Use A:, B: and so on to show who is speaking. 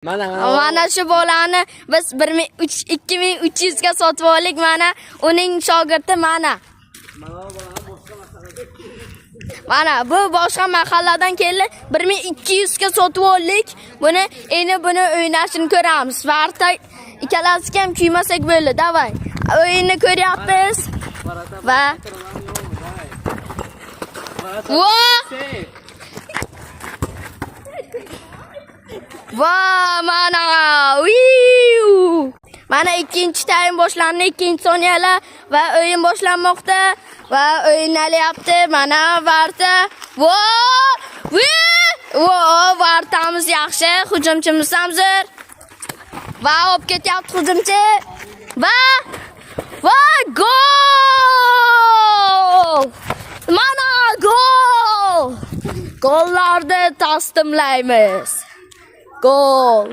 A: Mana shu bolani biz 2300 ga sotib oldik. Mana uning shogirdi mana. Mana bu boshqa mahalladan keldi. 1200 ga sotib oldik. Buni o'ynashini ko'ramiz. Varta ikkalasiga ham kuymasak bo'ldi. Davay. O'yinni ko'ryapmiz. Va mana. Mana ikkinchi taym boshlandi, ikkinchi soniyalar va o'yin boshlanmoqda va o'ynalyapti. Mana Varta. Vartamiz yaxshi, hujumchimiz ham zo'r. Va olib ketyapti hujumchi. Va gol! Mana gol! Gollarni tasdiqlaymiz. Gol!